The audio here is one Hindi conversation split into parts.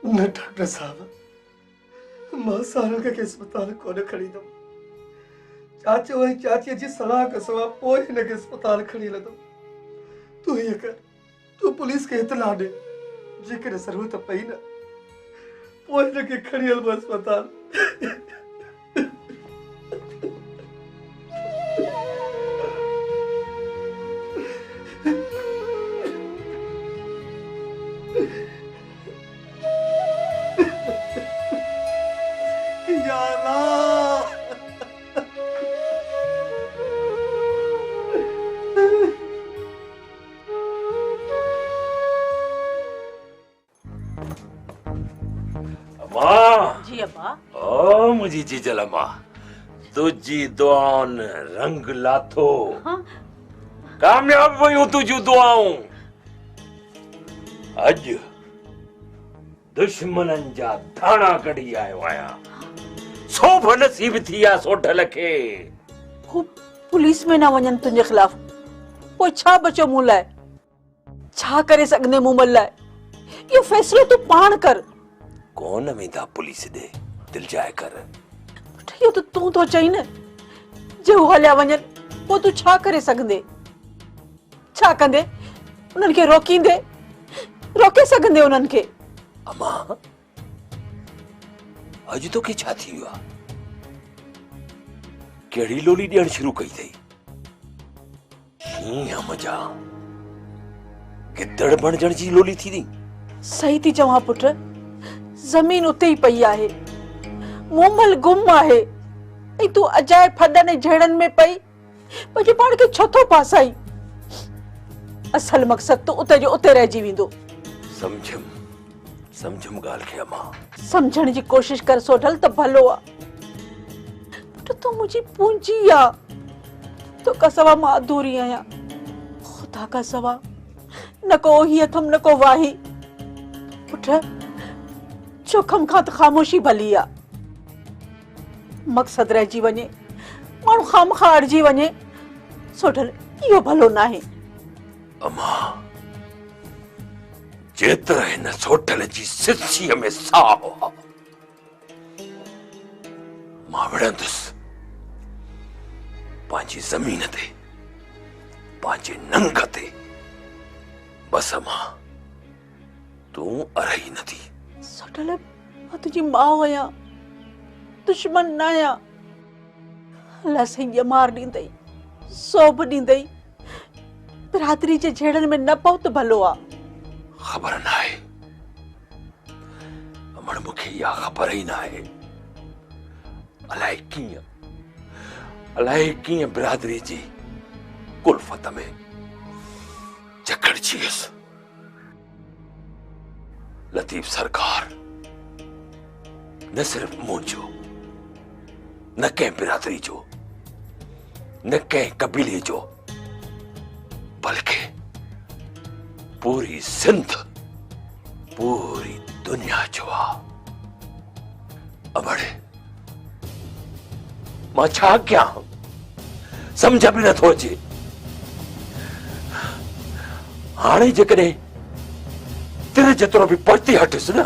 न डॉक्टर साहब मां सारंग के अस्पताल कोन खणींदुमि। चाचो ऐं चाचीअ जी सलाह खां सवाइ पोइ हिनखे अस्पताल खणी हलंदुमि। तूं हीअं कर, तूं पुलिस खे इतला ॾे, जेकॾहिं ज़रूरत पई न पोइ हिनखे खणी हलबो अस्पताल। या अल्लाह। अम्मा जी अब्बा। ओ मुझी जीजल अम्मा, तुझी दुआन रंग लाथो। हाँ? कामयाब हुयूं तुझी दुआऊं। अज दुश्मनन जा थाना कढी आयो आहियां। सोभ नसीब थी आ सोढल खे। वो पुलिस में ना वञनि तुंहिंजे खिलाफ, पोइ छा बचो मूं लाइ? छा करे सघंदे मूं मल लाइ? इहो फ़ैसिलो तूं पाण कर। कोन वेंदा पुलिस ॾे, दिलजाए कर। इहो त तूं थो चई न, जे हू हलिया वञनि पोइ तूं छा करे सघंदे? छा कंदे? उन्हनि खे रोकींदे? रोके सघंदे उन्हनि खे? अम्मा अॼु तोखे छा थी वियो आहे? कहिड़ी लोली ॾियण शुरू कई अथई? हीअं मजा गिदड़ बणजण जी लोली थी थी? सही थी चवां पुट, ज़मीन उते ई पई आहे, मोमल गुम आहे, ऐं तूं अजाए फॾनि झेड़नि में पई पंहिंजे पाण खे छो थो पासाई? असल मक़सद तो उते जो उते रहिजी वेंदो। समझम ॻाल्हि खे अम्मा। समझण जी कोशिश कर सोढल त भलो आहे। पुट तूं मुंहिंजी पूंजी आहे, तो का सवा मां अधूरी आहियां। खुदा का सवा न को ओही अथम न को वाही। पुट जोखम खां त ख़ामोशी भली आहे। मक़सद रहिजी वञे, माण्हू खामखा अड़जी वञे, सोढल इहो भलो न आहे। अम्मा जेतिरा हिन सोढल जी सिसीअ में साहु आहे, मां विढ़ंदुसि पंहिंजी ज़मीन ते, पंहिंजे नंग ते। बसि अम्मा तूं अरही नथी। सोढल मां तुंहिंजी माउ आहियां, दुश्मन न आहियां। अलाह सही मार ॾींदई, सोभ ॾींदई, बिरादरी जे झेड़नि में न पओ त भलो आहे। ख़बर न आहे अमड़, मूंखे इहा ख़बर ई न आहे। अलाए कीअं बिरादरी जी कुल्फत में जकड़जी वियुसि। लतीफ़ सरकार न सिर्फ मुंहिंजो, न कंहिं बिरादरी जो, न कंहिं कबीले जो, बल्कि पूरी सिंध, पूरी दुनिया जो आहे। अमड़े मां छा कयां, समझ बि नथो अचे। हाणे जेकॾहिं तिर जेतिरो बि पहुती हटुसि न,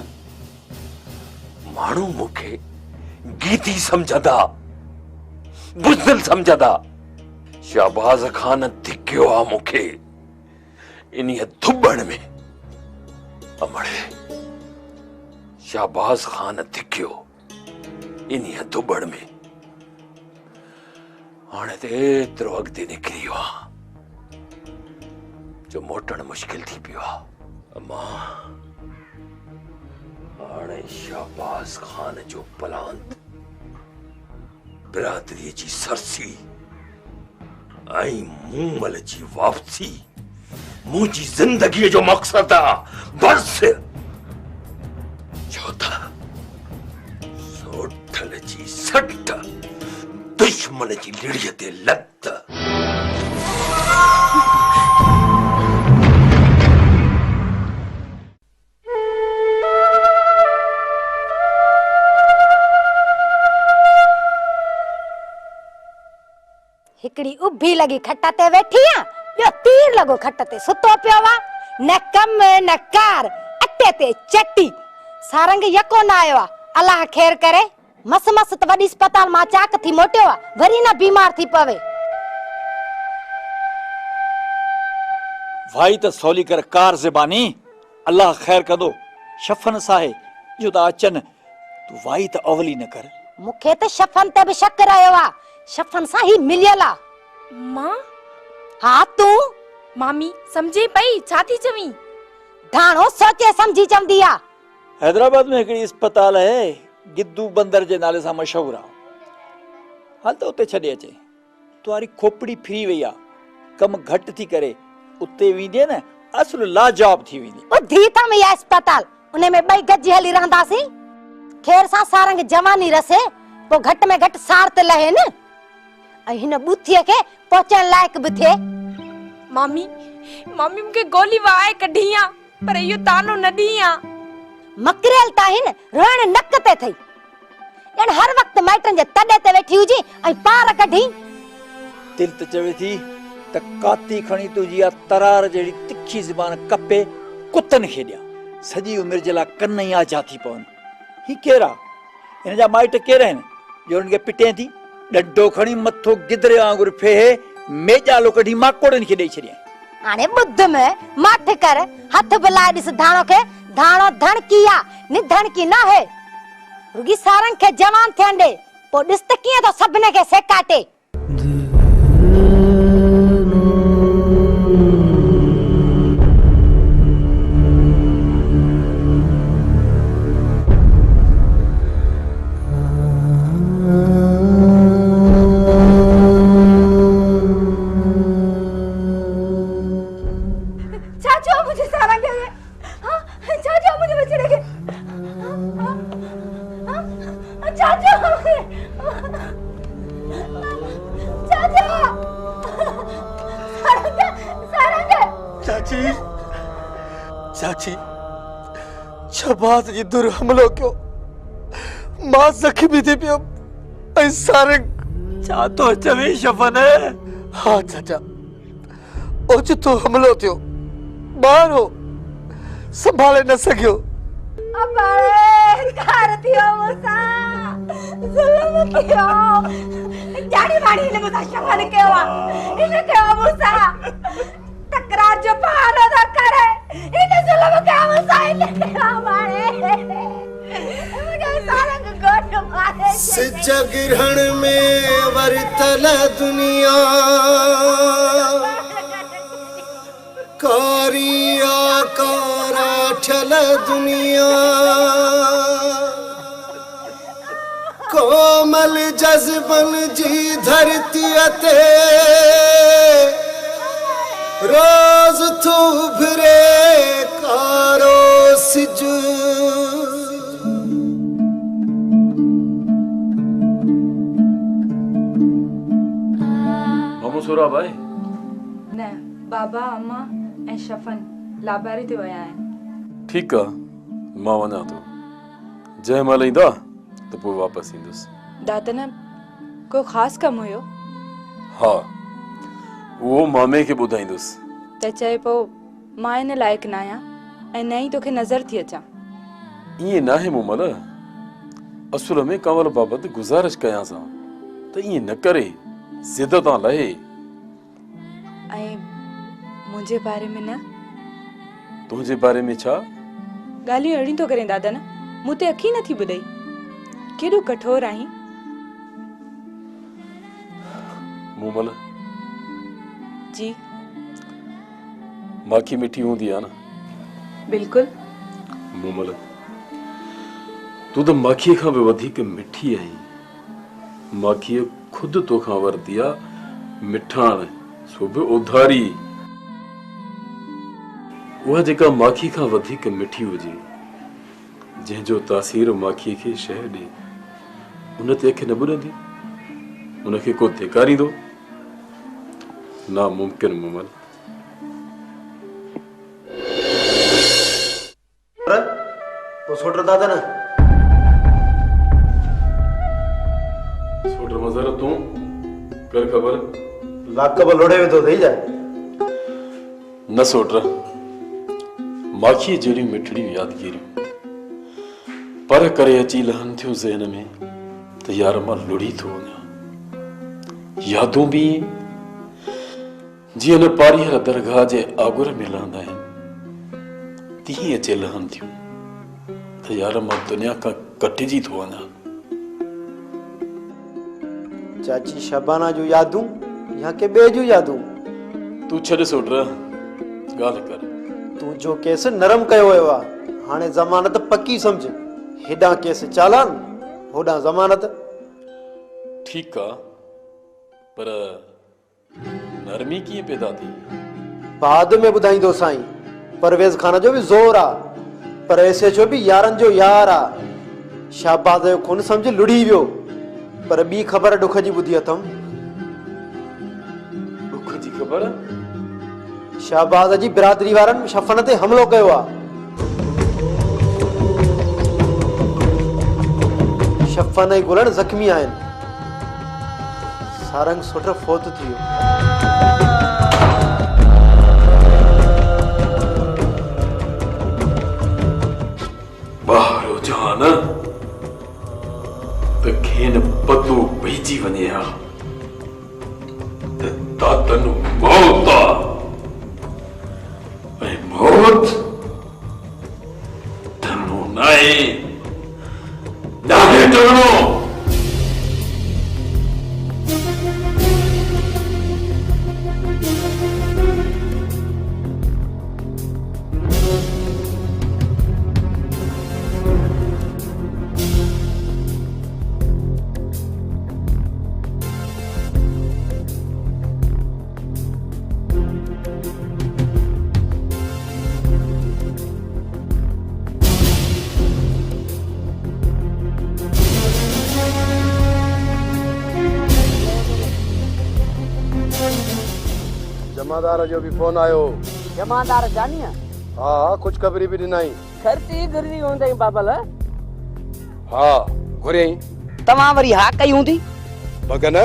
माण्हू मूंखे गीती समझंदा, बुज़दिल समझंदा। शहबाज खान धिकियो आहे मूंखे इन्हीअ धुबण में। अमड़े शहबाज खान धिकियो इन्हीअ धुबण में। हाणे त एतिरो अॻिते निकिरी वियो आहे जो मोटण मुश्किल थी पियो आहे। अम्मा हाणे शहबाज खान जो पलांत, बिरादरीअ जी सरसी ऐं मूमल जी वापसी मुंहिंजी ज़िंदगीअ जो मक़सद आहे। बसि छो त सोढल जी सट, दुश्मन जी लिड़ीअ ते लत। हिकड़ी उभी लगी खट ते वेठी आ, ॿियो तीर लॻो खट ते सुतो पियो आ। न कम न कार, अटे ते चटी, सारंग यको न आयो आहे। अल्लाह ख़ैर करे। मस मस त वॾी अस्पताल मां चाक थी मोटियो आहे, वरी न बीमार थी पवे। भाई त सौली कर कार ज़बानी, अल्लाह ख़ैर कंदो। शफ़न साहे जो त अचन, तू वाई त अवली न कर। मूंखे त शफ़न ते बि शक रहियो आहे। शफ़न सां ही मिलियल आहे। मां हा तूं मामी समझे पई छा थी चवी? धाणो सोचे समझी चवंदी आहे। हैदराबाद में हिकिड़ी अस्पताल है, गिद्दू बंदर जे नाले सां मशहूर आहे। हल त उते छॾे अचे। तुआरी खोपड़ी फिरी वई आहे, कम घटि थी करे उते वेंदे न असुल लाजवाब थी वेंदी। ओ धी था में अस्पताल, उन में ॿई गॾिजी हली रहंदासीं। ख़ैर सां सारंग जवानी रसे, पोइ घटि में घटि सार त लहे न, ऐं हिन बुथीअ खे पहुचण लाइक़ बि थिए। मामी मामी मूंखे गोली वाए कढी आ, पर इहो तानो न ॾी आ। मकरेल ताहिन रोइण नक ते थई, ॼण हर वक्त माइटनि जे तॾे ते वेठी हुजी ऐं पार कढी। दिल त चवे थी त काती खणी तुंहिंजी आ तरार जहिड़ी तिखी ज़बान कपे कुतनि खे ॾियां, सॼी उमिरि जे लाइ कन ई आजा थी पवनि। ही केरु आहे? हिन जा माइट केरु आहिनि जो हुननि खे पिटे थी? ॾंडो खणी मथो गिदरे वांगुरु फेहे मेजालो कढी माकोड़नि खे ॾेई छॾियईं। हाणे ॿुध में माठ कर, हथ बुलाए ॾिस धाणो खे। धाणो धणकी आ, नि धणकी न है। रुगी सारंग खे जवान थियण ॾे, पोइ ॾिस त कीअं तो सभिनी खे सेकाटे। चाची चाची शबाज जी दुर हमलो क्यों? मां जख्मी थी पियो ऐं सारंग छा तो चवे शफ़न? हाँ चाचा, ओचितो हमलो थियो, ॿार हो, संभाले न सघियो। अबाड़े कार थियो मूंसां, ज़ुल्म कयो, जानी मानी ने मूंसां शफ़न कयो आहे। इन कयो मूंसां तकरार जो बहानो था करे, इन ज़ुल्म कयो मूंसां, इन कयो मारे मुझे सारंग गोट मारे। सिज गिरहण में वरतल दुनिया कारिया कारा ठल दुनिया, कोमल जज्बन जी धरती ते रोज तू उभरे कारो सिज। मामू सोरा भाई न बाबा अम्मा ऐं शफ़न लाबारी ते विया आहिनि। ठीक आहे, मां वञा थो। जंहिं महिल ईंदा त पोइ वापसि ईंदुसि। दादा न को ख़ासि कमु हुयो? हा, उहो मामे खे ॿुधाईंदुसि। त चए पोइ मां इन लाइक़ न आहियां ऐं न ई तोखे नज़र थी अचां। ईअं नाहे मूमल, असुल में कंवल बाबति गुज़ारिश कयांसां त ईअं न करे, ज़िद तां लहे। ऐं मुंहिंजे बारे में न? तुंहिंजे बारे में छा? ॻाल्हियूं अहिड़ियूं थो करे दादा न, मूं ते अखी नथी ॿुधई। केॾो कठोर आहीं। मूमल जी माखी मिठी हूंदी आहे न? बिल्कुलु। मूमल तूं त माखीअ खां बि वधीक मिठी आहीं। माखीअ खुदि तोखां वरती आहे मिठाण, सो बि उधारी। उहा जेका माखी खां वधीक मिठी हुजे, जंहिंजो तासीर माखीअ खे शह ॾे, उन ते अखि न ॿुॾंदी, उनखे को धिकारींदो? नामुमकिन मूमल। वो सोटर दादा ना सोटर मज़र तूं कर खबर लाख कब लोड़े में तो दे जाए न सोटर। माखी जहिड़ी मिठड़ी यादगिरियूं पर करे अची लहन थियूं ज़हन में त यार मां लुड़ी थो वञा। यादूं बि जीअं न पारीहर दरगाह जे आगुर में लहंदा आहिनि तीअं अचे लहन थियूं त यार मां दुनिया खां कटिजी थो वञा। चाची शबाना जो यादूं या के ॿिए जूं यादूं? तूं छॾ सोट ॻाल्हि कर। तूं जो केस नरम कयो वियो आहे हाणे ज़मानत पकी सम्झ। हेॾां केस चालान होॾां ज़मानत। ठीकु आहे पर नरमी कीअं पैदा थी? बाद में ॿुधाईंदो साईं। परवेज़ खान जो बि ज़ोर आहे पर ऐसे जो बि यारनि जो यार आहे। शाहबाज़ जो खून सम्झ लुड़ी वियो पर ॿी ख़बर ॾुख जी ॿुधी अथमि। ॾुख जी ख़बर? शाहबाज़ जी बिरादरी वारनि शफ़न ते हमलो कयो आहे। शफ़न ऐं गुलण ज़ख़्मी आहिनि। सारंग सुठ फोत थी वियो। ॿाहिरो जान त खेन पतो पइजी वञे हा त तातन मौत आहे ऐं मौत धनो नाहे नाहे टणो। जमादार जो भी फोन आयो। जमादार जानिया? हाँ कुछ खबरी भी ॾिनई। खर्ची घुरी हूंदई बाबल। हाँ घुरियई। तव्हां वरी हा कई हूंदी? मगन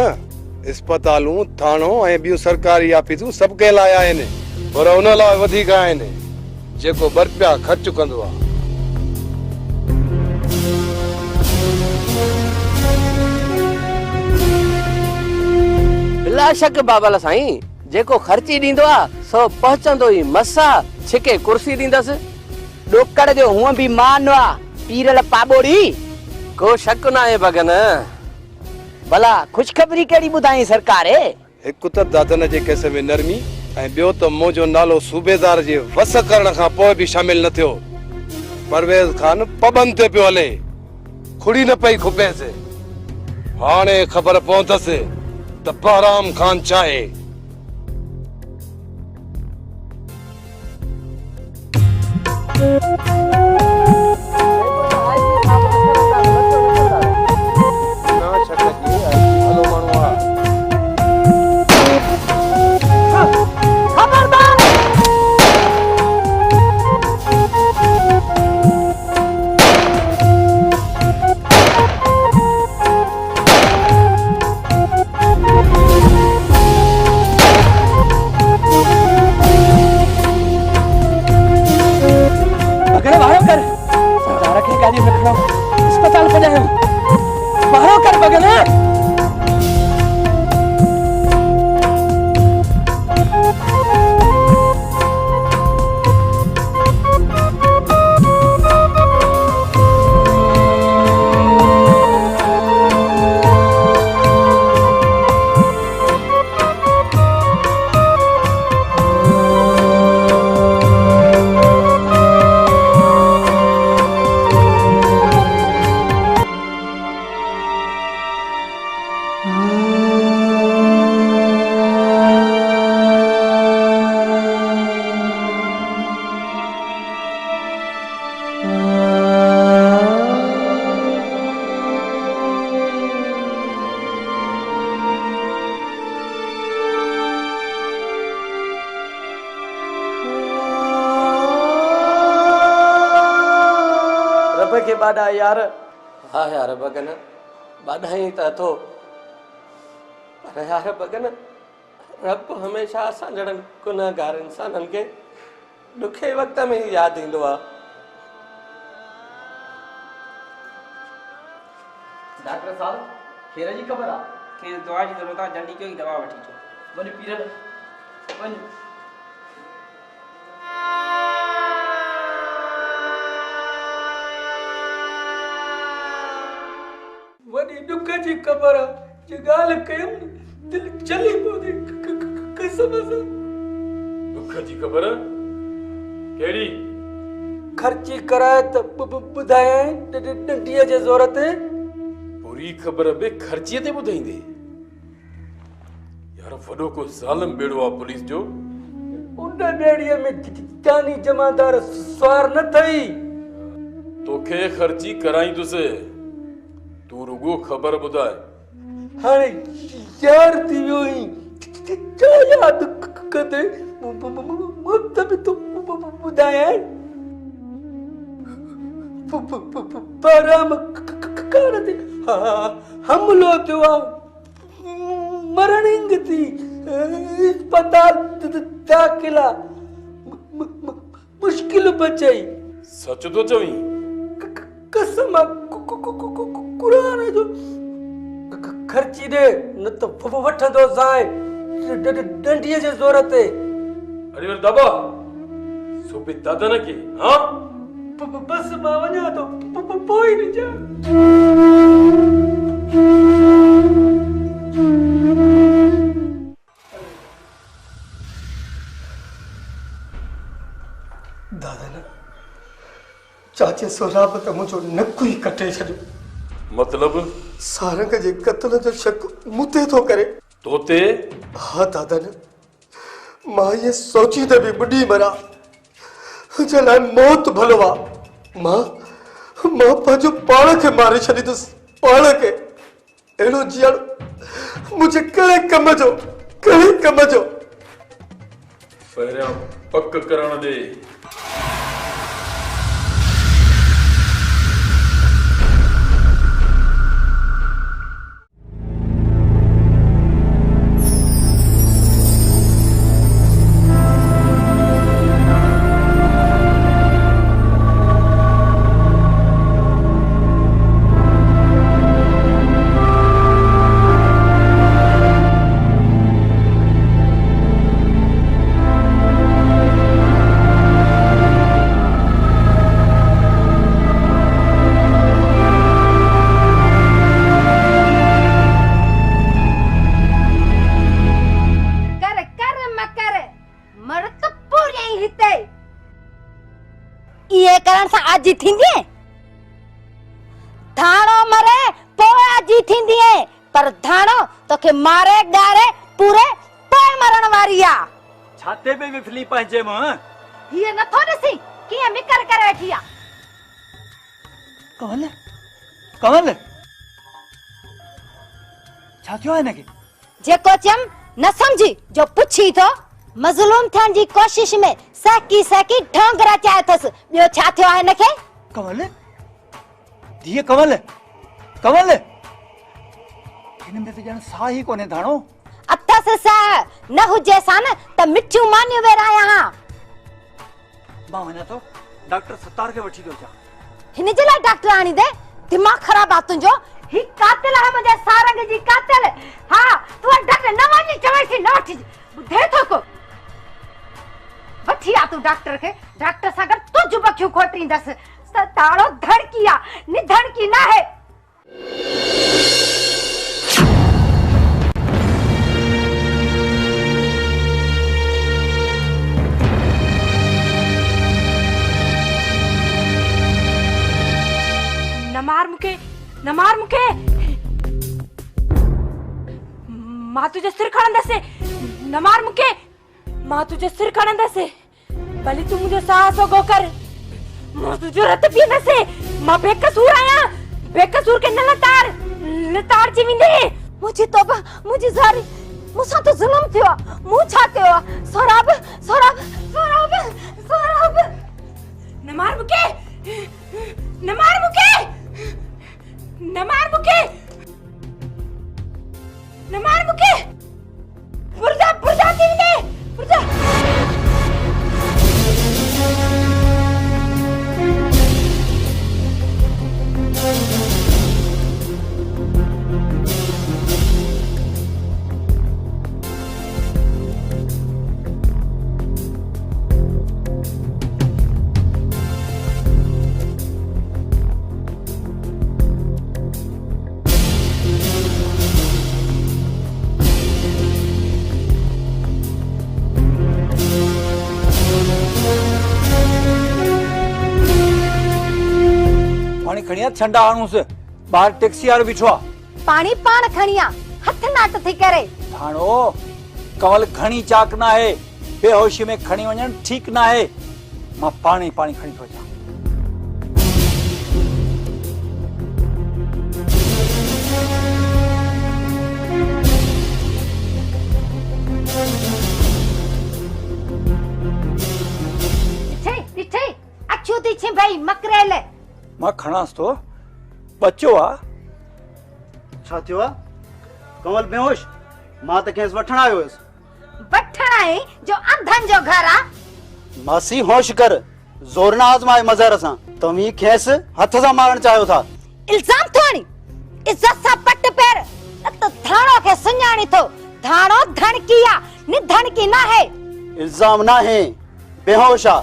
अस्पतालूं थाणो ऐं ॿियूं सरकारी ऑफिसूं सभु कयल आया आहिनि पर उन लाइ वधीक आहिनि जेको बरपिया ख़र्च कंदो आहे। बिला शक बाबल साईं जेको खर्ची ॾींदो आहे सो पहुचंदो ई मसा छिके कुर्सी ॾींदसि। ॾोकड़ जो हूअं बि मान आहे पीरल पाॿोड़ी। को शक न आहे बगन। भला ख़ुशख़बरी कहिड़ी ॿुधाई सरकारे? हिकु त दादन जे केस में नरमी ऐं ॿियो त मुंहिंजो नालो सूबेदार जे वस करण खां पोइ बि शामिल न थियो। परवेज़ खान पबंद ते पियो हले खुड़ी न पई खुपेसि। हाणे ख़बर पहुतसि त बहराम खान चाहे अस्पताल पहुंचायो। बाहरो कर बगन। के बाडा यार। हाँ यार बगन बाधाई त थो पर यार बगन रब हमेशा असां जड़न गुनाहगार इंसानन के दुखे वक्त में ही याद इंदो आ। डॉक्टर साहब खेर जी ख़बर आ कंहिं दवा जी ज़रूरत आहे जल्दी कयो ई दवा वठी अचो वञ पीरल वञ वॾी ॾुख जी ख़बर आहे जे ॻाल्हि कयमि दिलि चली पवंदी कसम सां। दुख जी ख़बर कहिड़ी? ख़र्ची कराए त ॿुधायां डंडीअ जे ज़ोर ते। पूरी ख़बर बि ख़र्चीअ ते ॿुधाईंदे? यार वॾो को ज़ालिम बेड़ो आहे पुलिस जो। उन ॿेड़ीअ में जानी जमादार सुवार न थई। तोखे ख़र्ची कराईंदुसि, तू रुगो ख़बर ॿुधाए। हाणे यार थी वियो आहीं, छा यादि कंदे मुंहिंजो बि तूं ॿुधायां। पाराम ते हमलो थियो आहे, मरणिंग थी, अस्पताल दाख़िला, मुश्किल बचई। सच तो चवीं? कसम कुरान जो ख़र्ची दे न त वठंदो साए डंडीअ जे ज़ोर ते। अरे वर दादा सुबे दादा न के हां बस मां वञा तो पोइ न जा। दादा न चाचे सोराब त मुंहिंजो नकु ई कटे छॾियो। मतलब सारंग जे कत्ल जो शक मूंते थो करे। तोते? हाँ दादा न मां ये सोची त बि बुढ़ी मरा जलाए मौत भलो आहे। मां पंहिंजो पाण खे मारे छॾींदुसि, पाण खे। अहिड़ो जीअण मुंहिंजे कहिड़े कम जो। पहिरियां पक करण दे। आजी थींदी है, धाणो मरे पोइ आजी थींदी है, पर धाणो तोखे मारे ॻारे पूरे पोइ मरण वारी आ। छाते पे विफली पंहिंजे मां हीअ नथो ॾिसी कीअं मिकर करे वेठी आ। कमल कमल छा थियो आहे हिनखे? जेको चयम न समझी जो पुछी थो। मज़लूम थियण जी कोशिश में सहकी ढोंग रचाए थस। ॿियो छा थियो आहे हिनखे? कमल धीअ कमल कमल हिन में त ॼण साह ई कोन्हे धाणो। अथस साह, न हुजे सा न त मिठियूं मानियूं वेराया हा। मां वञा थो डॉक्टर सत्तार खे वठी थो अचां। हिन जे लाइ डॉक्टर आणी दे? दिमाग़ ख़राब आहे तुंहिंजो। ही कातिल आहे मुंहिंजे सारंग जी कातिल। हा तूं डॉक्टर न वञी चवेसी न वठी ॿुधे थो को। वठी आ तूं डॉक्टर खे। डॉक्टर सां गॾु तुझ बखियूं खोटींदसि। ताड़ो धड़की आ निधड़की न है। न मार मुके मां तुझे सिर खणंदसि। न मार मुके मां तुझे सिर खणंदसि। भले तू मुझे साहस हो कर, मां तुझो रत पींदसि। मां बेकसूर आहियां, बेकसूर के न लताड़ जी विंदे। मुझे तौबा, मुझे ज़ारी, मुसां तो जुल्म थियो। मूं छा कयो आहे? सोराब सोराब सोराब सोराब। न मार मुके, न मार मुके, न मार मुके, न मार मुके। पुरजा पुरजा थी विंदे, पुरजा। खणी आ ठंडा आणूस बाहर टैक्सी वारो बीठो आ पानी पाण खणी आ हथ नाट थी करे थाणो कमल घणी चाक ना है बेहोशी में खणी वञण ठीक ना है मां पानी पानी खणी थो अचां ॾिठे अछू थी छी भाई मकरेल मां खणांस तो बच्चो आ छा थियो आ कमल बेहोश मां त खेस वठण आयो हुयसि वठण आहे जो अंधन जो घर आ मासी होश कर जोर ना आजमाए मज़र सां तव्हीं खेस हथ सां मारण चाहियो था इल्जाम थोणी इज्जत सां पट पैर त थाणो खे सुञाणी थो थाणो धणकी आ नि धणकी ना है इल्जाम ना है बेहोश आ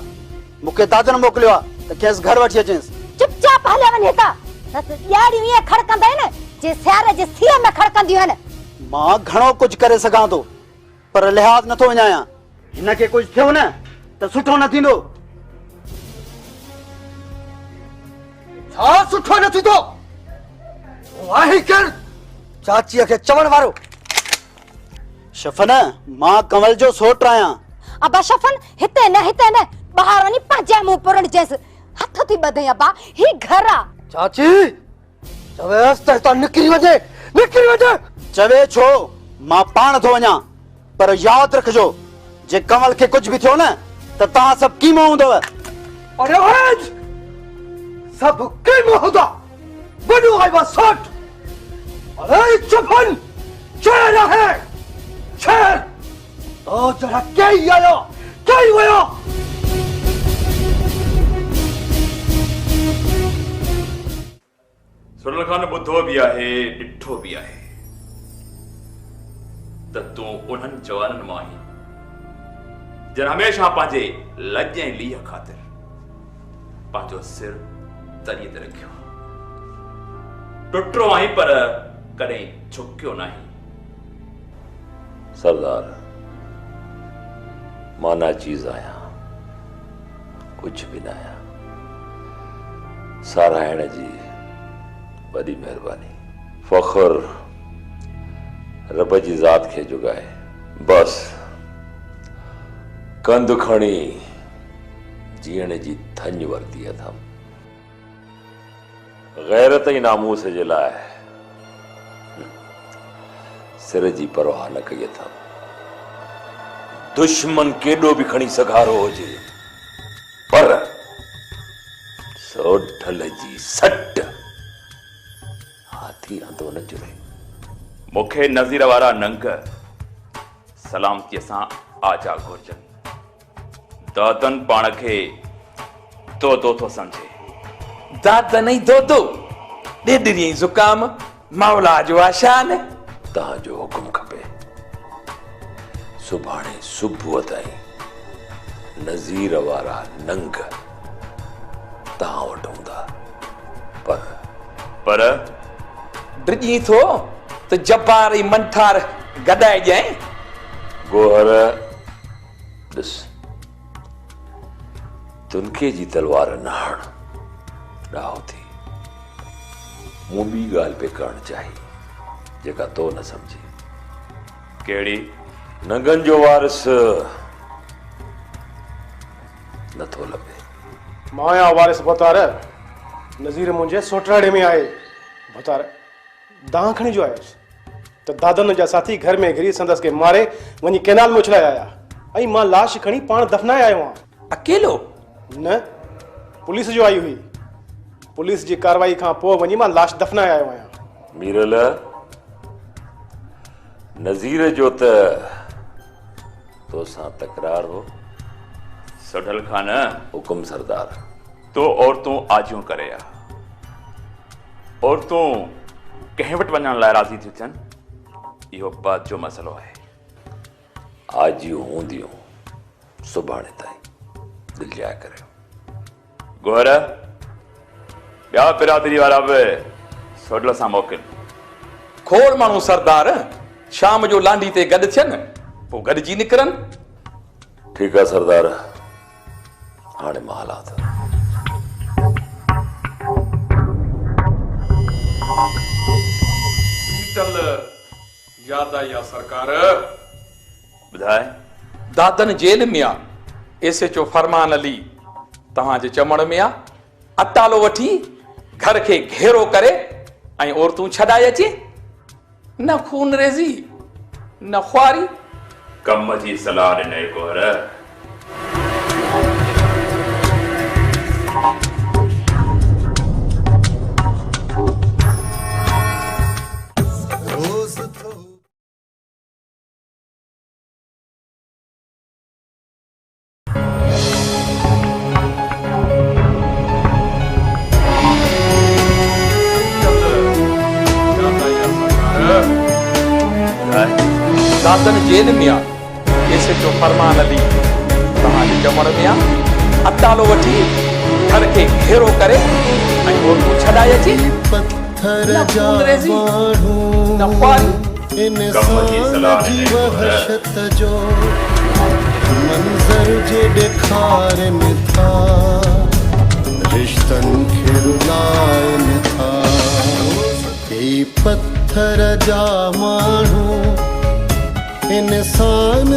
मूंखे दादन मोकिलियो आ त खेस घर वठी अचेंस चुपचाप हले वञे था न त ॾियारियूं ईअं खड़कंदा आहिनि जे सियारे जे सीअ में खड़कंदियूं आहिनि मां घणो कुझु करे सघां थो पर लिहाज़ नथो विञायां हिनखे कुझु थियो न त सुठो न थींदो छा सुठो न थींदो वाही कर चाचीअ खे चवण वारो शफन मां कमल जो सोट आहियां अबा शफन हिते न ॿाहिरि वञी पंहिंजे मुंहुं पुरण जैस हथ थी ॿधई अबा ही घर आ चाची चवेस त हितां निकिरी वञे चवे छो मां पाण थो वञा पर यादि रखजो जे कमल खे कुझु बि थियो न त तव्हां सभु कीमो हूंदव अरे ओए सब कीमो हूंदा वॾो आयो सोट अरे चुपन चैन है चैन तो जरा कई आयो कई वयो सुरल खान ॿुधो बि आहे ॾिठो बि आहे त तूं उन्हनि जवाननि मां आहीं जन हमेशह पंहिंजे लज ऐं लीह ख़ातिर पंहिंजो सिर तरीअ ते रखियो टुटरो आहीं पर कॾहिं झुकियो नाही सरदार मां ना चीज आया कुछ भी ना आया सारायण जी बड़ी मेहरबानी फखर रब जी ज़ात खे जुगाए बस कंद खणी जीअण जी थंज वरती अथम गैरत ई नामूस जे लाइ सिर जी परवाह न कई अथम दुश्मन केॾो बि खणी सघारो हुजे पर सोढल जी सट हाथी हंधो न जुरे मूंखे नज़ीर वारा नंग सलामतीअ सां आजा घुरजनि दादन पाण खे तो थो समझे दाद नहीं दो ॾेडरी ज़ुकाम मौला जो आशान तव्हांजो हुकुम खपे सुभाणे सुबुह ताईं नज़ीर वारा नंग तव्हां वटि हूंदा पर ड्रिजी थो त जब्बार ई मंठार गॾाए ॼाए गोहर ॾिस तुनखे जी तलवार न हण ॾाहो थी मूं ॿी ॻाल्हि पे करणु चाही जेका तो न समझी कहिड़ी नंगन जो वारिस नथो लभे माया वारिस बतार नज़ीर मुंहिंजे सोटराड़े में आहे बतार दां खणी जो आयुसि त दादन जा साथी घर में घिरी संदसि खे मारे वञी कैनाल में उछलाए आया ऐं मां लाश खणी पाण दफ़नाए आयो आहियां अकेलो न पुलिस जो आई हुई पुलिस जी कार्रवाई खां पोइ वञी मां लाश दफ़नाए आयो आहियां मीरल नज़ीर जो त तोसां तकरार हो सुढल खान हुकुम सरदार तो औरतूं आजियूं करे आ औरतूं कंहिं वटि वञण लाइ राज़ी थियूं थियनि इहो बात जो मसइलो आहे आजियूं हूंदियूं सुभाणे ताईं दिलि जाए करियो गोहर ॿिया बिरादरी वारा बि सोडल सां मोकिल खोड़ माण्हू सरदार शाम जो लांडी ते गॾु थियनि पोइ गॾिजी निकिरनि ठीकु आहे सरदार हाणे मां हलां थो याद आई आहे सरकार। ॿुधाए। दादन जेल में आ, एसएचओ फरमान अली तव्हांजे चमड़ में आ। अटालो वठी घर खे घेरो करे ऐं औरतूं छॾाए अचे। न खून रेज़ी न ख्वारी। कम जी सलाह ॾिनई कोहर। दादन जेल में आ, एसएचओ फरमान अली तव्हांजे चमड़ में आ। अटालो वठी घर खे घेरो करे ऐं औरतूं छॾाए अचे। न खून रेज़ी न ख्वारी। वहशत जो मंज़र जे ॾेखारनि था, रिश्तनि खे रुलाइनि था। ही पत्थर जा माण्हू इंसान